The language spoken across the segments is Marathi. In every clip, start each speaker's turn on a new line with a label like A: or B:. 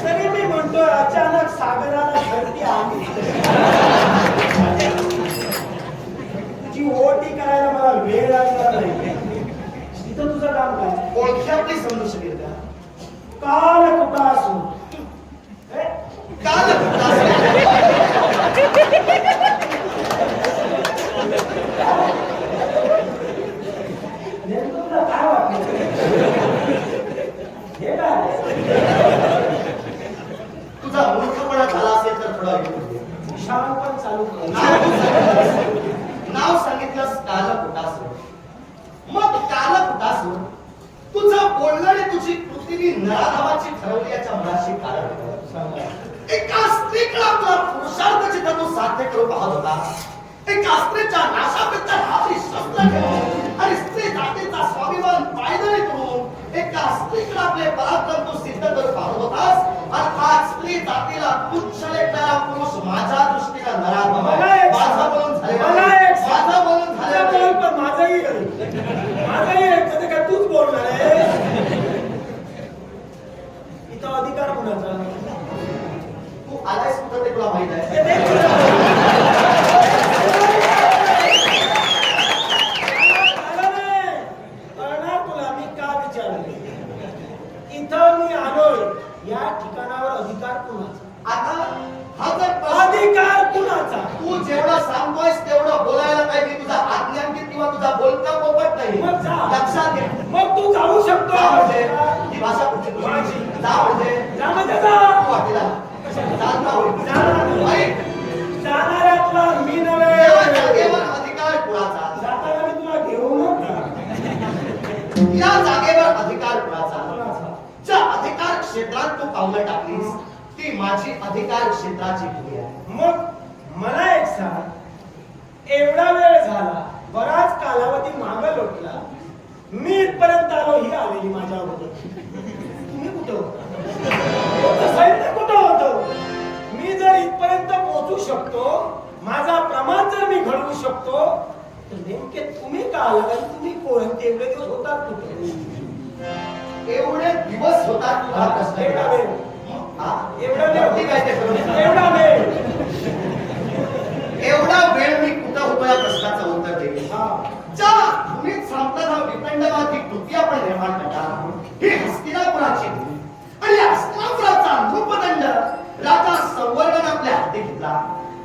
A: तरी मी म्हणतो अचानक सागराला धरती आली. ती ओटी करायला मला वेळ लागला नाही. इथं तुझं काम काय?
B: ओळख्यातली समजू शकेल का?
A: काल कुठं असू
B: काल कुठं असू
A: तुला काय वाटलं? हे काय
B: तुझा मूर्खपणा झाला असेल तर थोडा
A: शाळा पण चालू कर.
B: नाव सांगितलंस काल कुटासूर. मग काल कुटासूर तुझं बोलणं आणि तुझी कृतीनी नराधावाची ठरवली याच्या मुळाशी कारण एका स्त्रीकडे आपला पुरुषार्थ जिथं तू साध्य करू पाहत होता, एका स्त्रीच्या नाशापेक्षा हाती शस्त्र घेऊन आणि स्त्री जातीचा स्वाभिमान पायदळी करून एका स्त्रीकडे आपले पराक्रम तू सिद्ध करू पाहत होतास. अर्थात स्त्री जातीला तुच्छ लेखणारा पुरुष माझ्या दृष्टीला नराधम आहे. माझा बोलून झाले
A: पण माझंही कधी काय तूच बोलणार आहे. इथं अधिकार कुणाचा?
B: तू आलायस कुठं ते तुला माहित आहे?
A: कळणार तुला मी का विचारले. इथं मी आलोय या ठिकाणावर अधिकार कुणाचा?
B: आता हा जर
A: अधिकार कुणाचा?
B: तू जेवढं सांगतोयस तेवढं बोलायला काही मी तुझा आज्ञांकित किंवा तुझा बोलता पोपट नाही.
A: मग जा.
B: लक्षात घे.
A: मग तू जाऊ शकतो.
B: जा म्हणजे ही भाषा कुठची तुझी? जा म्हणजे
A: जा.
B: तू वाटेला चालता होईल.
A: जाणाऱ्यातला मी नव्हे.
B: या जागेवर अधिकार कुणाचा?
A: जाताना मी तुला घेऊन
B: या जागेवर अधिकार कुणाचा? ज्या अधिकार क्षेत्रात तू पावलं टाकलीस ती माझी अधिकार क्षेत्राची भूमी आहे.
A: मग मला एक सांग, एवढा वेळ झाला, बराच कालावधी मागे लोटला, मी इथपर्यंत आलो ही आलेली माझ्या अगोदर. तुम्ही कुठं होता? सैन्य कुठं होतं? मी जर इथपर्यंत पोहोचू शकतो, माझा प्रमाण जर मी घडवू शकतो, तर नेमके तुम्ही का आलात आणि तुम्ही कोण? एवढे दिवस होतात कुठे?
B: एवढे दिवस होतात तुला प्रश्न
A: एवढा वेळ.
B: एवढा वेळ काय ते करू?
A: एवढा वेळ.
B: एवढा वेळ मी कुठं होतो या प्रश्नाचं उत्तर देईल. ज्या भूमीत संपदा वितंडवादी कृती आपण निर्माण करणार ही हस्तिनापुराची भूमी आणि या हस्तिनापुराचा नृपदंड राजा संवर्गन आपल्या हाती घेतला.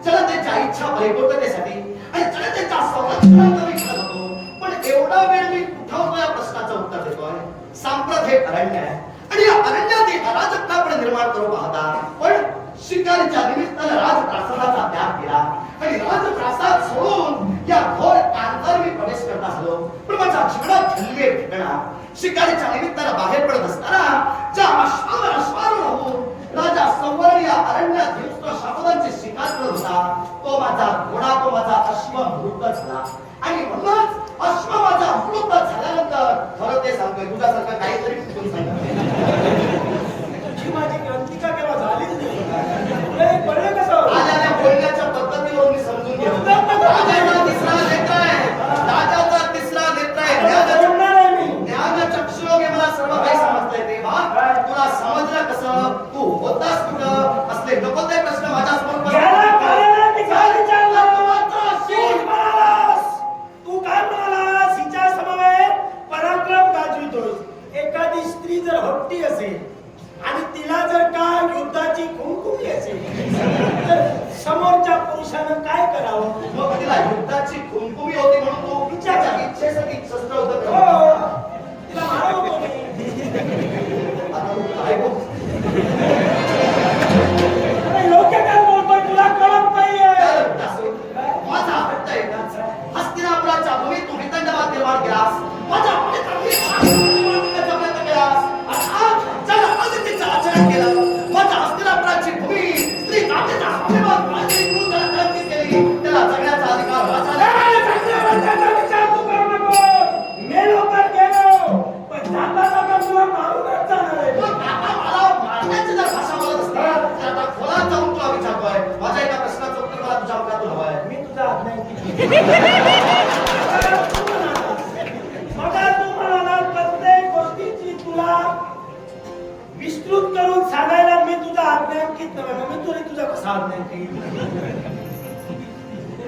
B: जनतेच्या इच्छा परिपूर्ततेसाठी आणि जनतेच्या संरक्षणाचा विचार होतो. पण एवढा वेळ मी कुठं होतो या प्रश्नाचं उत्तर देतोय. सांप्रत हे अरण्य आहे आणि या अरण्यात एक अराजकता आपण निर्माण करू पाहता. पण शिकारीच्या निमित्तानं राजप्रासादाचा त्याग केला आणि राजप्रासाद सोडून या घोर कांतार मी प्रवेश करत असलो. पण माझ्या जीवनात घडले घटना शिकारीच्या निमित्तानं बाहेर पडत असताना ज्या अश्वावर अश्वारूढ होऊन राजा संवरण या अरण्यात हिंस्र शापदांची शिकार करत होता तो माझा घोडा, तो माझा अश्व मृत झाला. आणि म्हणूनच अश्व माझा मृत झाल्यानंतर खरं ते सांगतोय तुझ्यासारखं काहीतरी चुकून सांगतोय.
A: माझी क्रांती का केव्हा झालीच नाही. पडलं कसं?
B: राजाच्या बोलण्याच्या पद्धतीवरून मी समजून घेतो. राजाचा तिसरा नेत्र आहे. राजाचा तिसरा नेत्र आहे. ज्ञानचक्षुयोगे मला सर्व काही समजलंय. तेव्हा तुला समजलं कसं? तू होतास कुठं? असले नको ते प्रश्न माझ्या समोर
A: तू काय म्हणालास? हिच्या समवेत पराक्रम गाजवितोय. एखादी स्त्री जर हट्टी असेल आणि तिला जर का युद्धाची खुमखुमी असेल तर समोरच्या पुरुषानं काय करावं?
B: मग तिला युद्धाची खुमखुमी होती म्हणून तू विचारच्या इच्छेसाठी शस्त्र होतं.
A: तिला मारव होतो
B: आता तू काय बोल?
A: योग्य काय बोलतोय तुला कळत नाहीये.
B: माझा हट्ट आहे का? हस्तिनापुराच्या भूमीत तू वितंडवाद निर्माण केलास. माझ्या आचरण केलं. माझ्या हस्तिनापुराची भूमी स्त्री जातीचा स्वाभिमान पाळली म्हणून त्याला क्रांती केली. त्याला जगण्याचा अधिकार
A: विचार तू करू नको. मेलो तर गेलो पण जाता जाता तुला मारूनच जाणार आहे.
B: मला मारण्याची जर भाषा बोलत असते तर आता खोलात जाऊन तुला विचारतोय. माझ्या एका प्रश्नाचं उत्तर मला तुझ्या मुखातून हवं आहे.
A: मी तुझा आज्ञा अज्ञान काही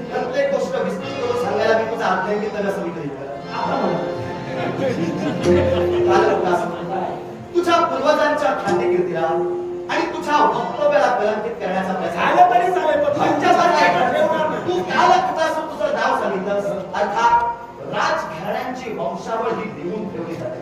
B: प्रत्येक गोष्ट विस्तृत करून सांगायला मी तुझा अध्ययन घेतलं असं मी कधी करत.
A: आता मला
B: तुझ्या पूर्वजांच्या ख्यातिकीर्तीला आणि तुझ्या वक्तव्याला कलंकित करण्याचा प्रयत्न
A: झालं तरी चालेल पण
B: तू कालकृतासून तुझं नाव सांगितलंस. अर्थात राजघराण्यांची वंशावळ ही लिहून ठेवली जाते.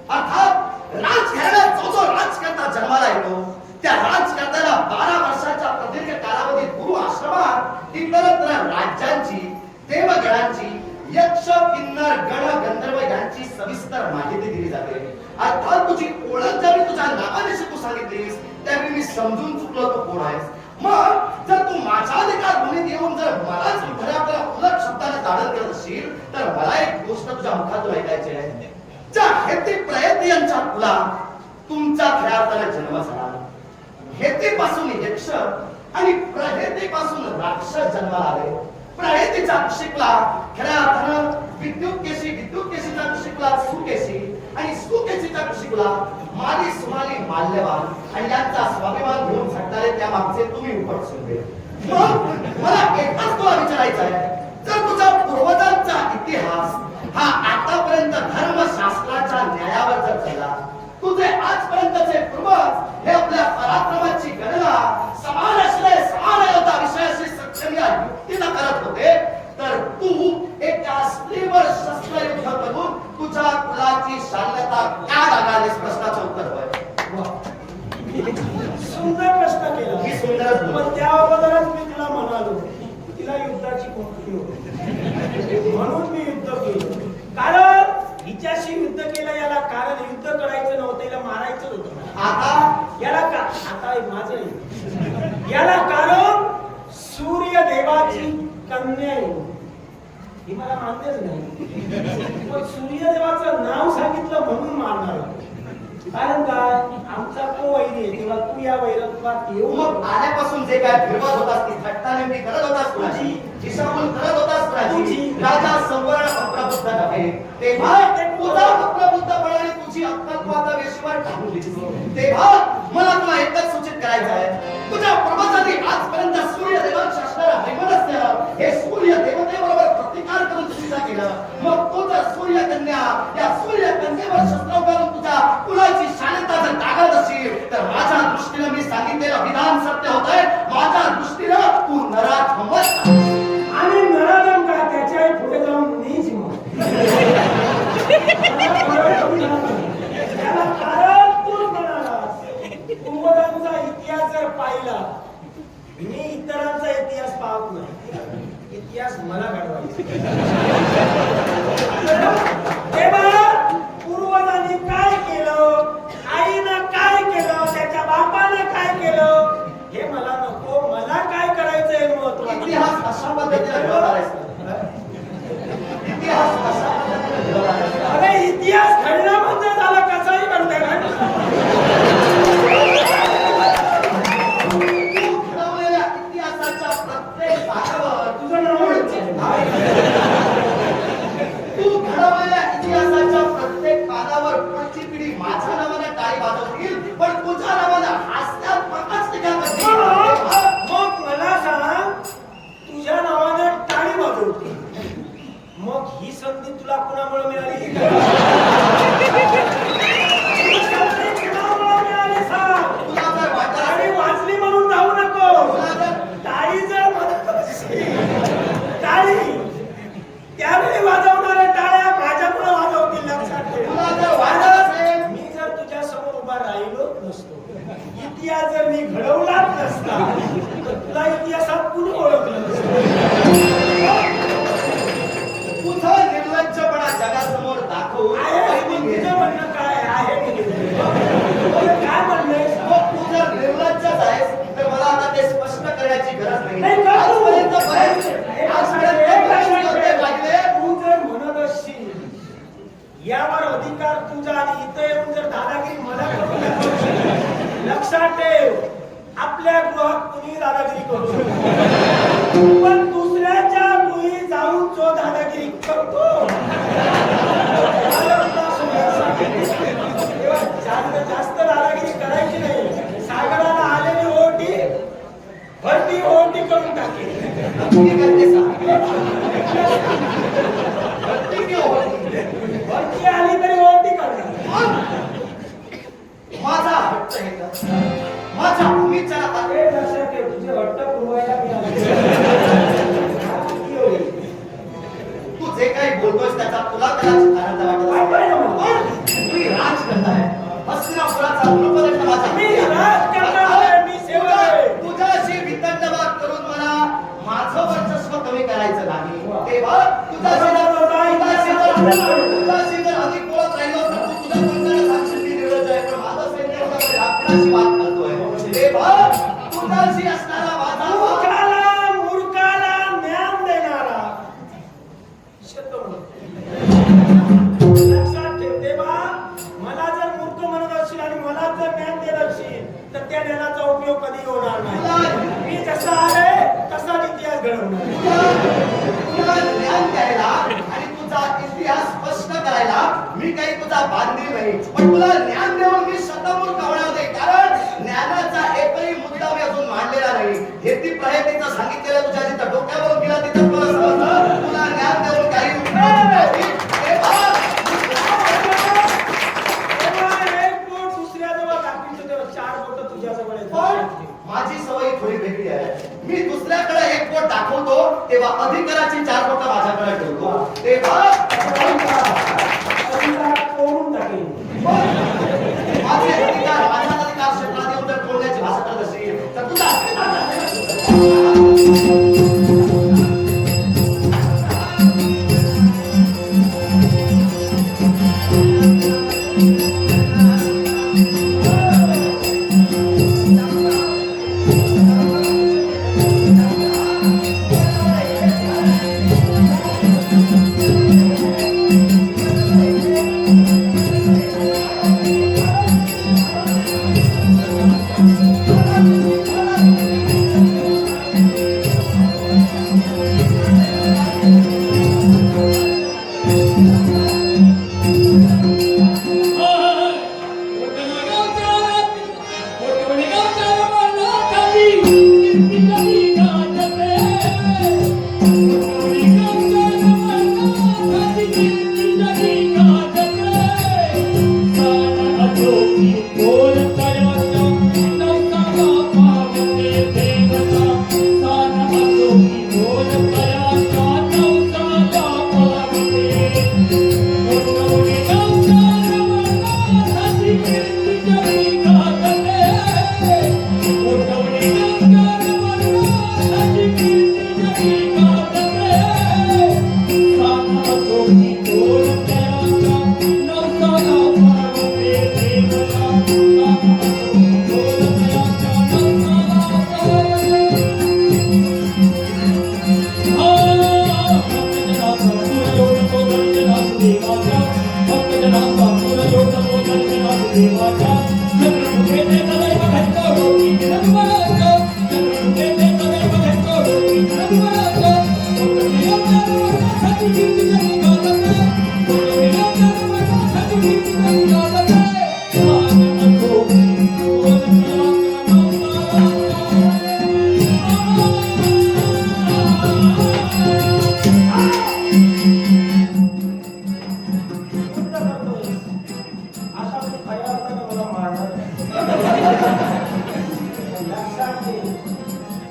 B: अर्थात राजघराण्यात जो राजकर्ता जन्माला येतो त्या राजकर्त्याला 12 वर्षाच्या प्रदीर्घ कालावधीत गुरु आश्रमात इतरत्र राज्यांची, देवगणांची, यक्ष, किन्नर, गण, गंधर्व यांची सविस्तर माहिती दिली जाते. अर्थात तुझी ओळख जरी तुझ्या नावानिशी तू सांगितलीस त्यावेळी मी समजून चुकलो तू कोण आहेस. मग जर तू माझ्या अधिकार भूमीत येऊन जर मलाच खऱ्या आपल्या उलट शब्दाने ताडण करत असशील तर मला एक गोष्ट तुझ्या मुखातून ऐकायची आहे. ज्या हेती प्रयत्न यांच्या कुला तुमचा खऱ्या अर्थाने जन्म झाला. हेतीपासून यक्ष आणि प्रहेतीपासून राक्षस जन्माला आले. प्रहेतीच्या कुशिकला खऱ्या अर्थानं विद्युतकेशीच्या कुशिकला सुकेशी आणि सुकेशीच्या कुशिकला माली सुमाली माल्यवान आणि यांचा स्वाभिमान घेऊन झटणारे त्या मागचे तुम्ही उपट सुनले. मग मला एकच तुला विचारायचं आहे, जर तुझ्या पूर्वजांचा इतिहास हा आतापर्यंत धर्मशास्त्राच्या न्यायावर जर झाला, तुझे आजपर्यंतचे पूर्वज हे आपल्या पराक्रमाची गणना समान आश्रय समान योद्धा विषयाशी सक्षम या युक्तीनं करत होते, तर तू एका स्त्रीवर शस्त्रयुद्ध करून तुझ्या कुलाची शाल्यता का दागालीस? प्रश्नाचं उत्तर होय.
A: सुंदर प्रश्न केला.
B: ही सुंदरच बोल.
A: पण त्या अगोदरच मी तुला म्हणालो तिला युद्धाची कोणती होती म्हणून मी युद्ध केलं. कारण हिच्याशी युद्ध केलं याला कारण युद्ध करायचं नव्हतं, हिला मारायचं होतं.
B: आता
A: याला का आता माझं आहे. याला कारण सूर्य देवाची कन्या आहे ही मला मान्यच नाही. पण सूर्यदेवाचं नाव सांगितलं म्हणून मारणार. कारण काय आमचा तो वैरी आहे तेव्हा तू या वैरत्वात येऊ
B: मग आल्यापासून जे काय फिरवत होतास ती थट्टा नेमकी करत होतास कुणाची? दिशाभूल करत होतास कुणाची? राजा संवर्ण अप्रबुद्ध नव्हे तेव्हा तुझा अप्रबुद्धपणाने तुझी अक्कल तू आता वेशीवर टाकून दिलीस. तेव्हा मला तुला एकच सूचित करायचं आहे, तुझ्या पूर्वजांनी आजपर्यंत सूर्यदेवांच्या असणारं हैमनस्य हे सूर्य देवतेबरोबर प्रतिकार करून चुकीचा केलं. मग तो जर सूर्यकन्या या सूर्यकन्येवर शस्त्र करून तुझ्या कुलाची शांतता जर टाकत असेल तर माझ्या दृष्टीनं मी सांगितलेलं विधान सत्य होतंय. माझ्या दृष्टीनं तू नराधमच
A: आणि नराधम का त्याच्या पुढे जाऊन नीच मग त्याला कारण तू म्हणालास. पूर्वजांचा इतिहास जर पाहिला, मी इतरांचा इतिहास पाहत नाही, इतिहास मला घडवायचा. तेव्हा पूर्वजांनी काय केलं, आईनं काय केलं, त्याच्या बापानं काय केलं हे मला नको. मला काय करायचंय महत्त्वाचं.
B: इतिहास अशा पद्धतीने घडवणार आहेस का? इतिहास अशा पद्धतीने घडवणार आहेस का?
A: अरे इतिहास घडला म्हणजे झाला कसाही घडते ना.
B: तू घडवलेल्या इतिहासाच्या प्रत्येक भागावर
A: तुझं नाव
B: तू घडवलेल्या इतिहासाच्या प्रत्येक पानावर पुढची पिढी माझ्या नावाने टाळी वाजवतील, पण तुझ्या नावाने हास्यात्मकच टीका करतील.
A: मग मला सांग, तुझ्या नावाने टाळी वाजवते, मग ही संधी तुला कुणामुळे मिळाली? ही संधी कुणामुळे मिळाली सांग.
B: तुला जर वाटत
A: टाळी वाजली म्हणून जाऊ नको.
B: तुला जर
A: टाळी जर म्हणत असशील, टाळी त्यावेळी वाजवणाऱ्या टाळ्या माझ्यामुळे वाजवतील, लक्षात ठेव.
B: तुला जर वाटत असेल
A: मी जर तुझ्या समोर उभा राहिलोच नसतो, इतिहास जर मी घडवलाच नसता तर तुला इतिहासात कुणी ओळखलं नसतं.
B: तुझा निर्लज्जपणा जगासमोर दाखवून मी करते ठीक आहे
A: वरती आली तरी ओळखी करणार.
B: माझा हट्ट आहे का? माझ्या भूमीच्या
A: हे लक्षात ठेव, तुझे हट्ट पुरवायला मी आलो.
B: तू जे काही बोलतोस त्याचा तुला कदाचित आनंद वाटत
A: काय
B: असेल.
A: नाही मला.
B: पण तुम्ही राजकर्ता आहे. हस्तिनापुराचा नृपदंड माझा
A: मी राजकर्ता आहे, मी सेवक आहे.
B: तुझ्याशी वितंडवाद करून मला माझं वर्चस्व कमी करायचं नाही. तेव्हा तुझ्याशी जर अधिक बोलत राहिलो तर तू तुझ्या तोंडाने सांगशील मी निर्लज्ज आहे. पण माझं सैन्य होतं आपल्याशी वाद करतोय. तेव्हा तुझ्याशी असणारा माझा वाद
A: मूर्खाला ज्ञान देणारा शतमूर्ख. लक्षात ठेव देवा, मला जर मूर्ख म्हणत असशील आणि मला जर ज्ञान देत असशील तर त्या ज्ञानाचा उपयोग कधी होणार नाही. मी जसा आहे तसाच इतिहास घडवणार.
B: तुला ज्ञान द्यायला आणि तुझा इतिहास स्पष्ट करायला मी काही तुझा बांधील नाही. पण तुला ज्ञान देऊन मी शतमूर्ख होणार नाही. कारण ज्ञानाचा एकही मुद्दा मी अजून मांडलेला नाही. हे ती प्रयत्नीचं सांगितलेलं तुझ्या जिथं डोक्यावरून गेला तिथं तुला समजलं. तुला ज्ञान देऊन काही उपयोग नाही.
A: एक बोट दुसऱ्याजवळ दाखवतो तेव्हा चार बोट तुझ्याजवळ येतात.
B: माझी सवय थोडी वेगळी आहे. मी दुसऱ्याकडे एक बोट दाखवतो तेव्हा अधिकाराची 4 बोट माझ्याकडे ठेवतो. तेव्हा
A: तोडून टाकेल.
B: माझे अधिकार माझ्या अधिकार क्षेत्रात येऊन जर तोडण्याची भाषा करत असेल तर तुझा अधिकार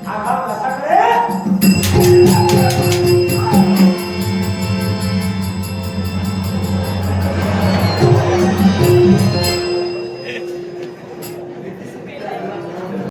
A: आघात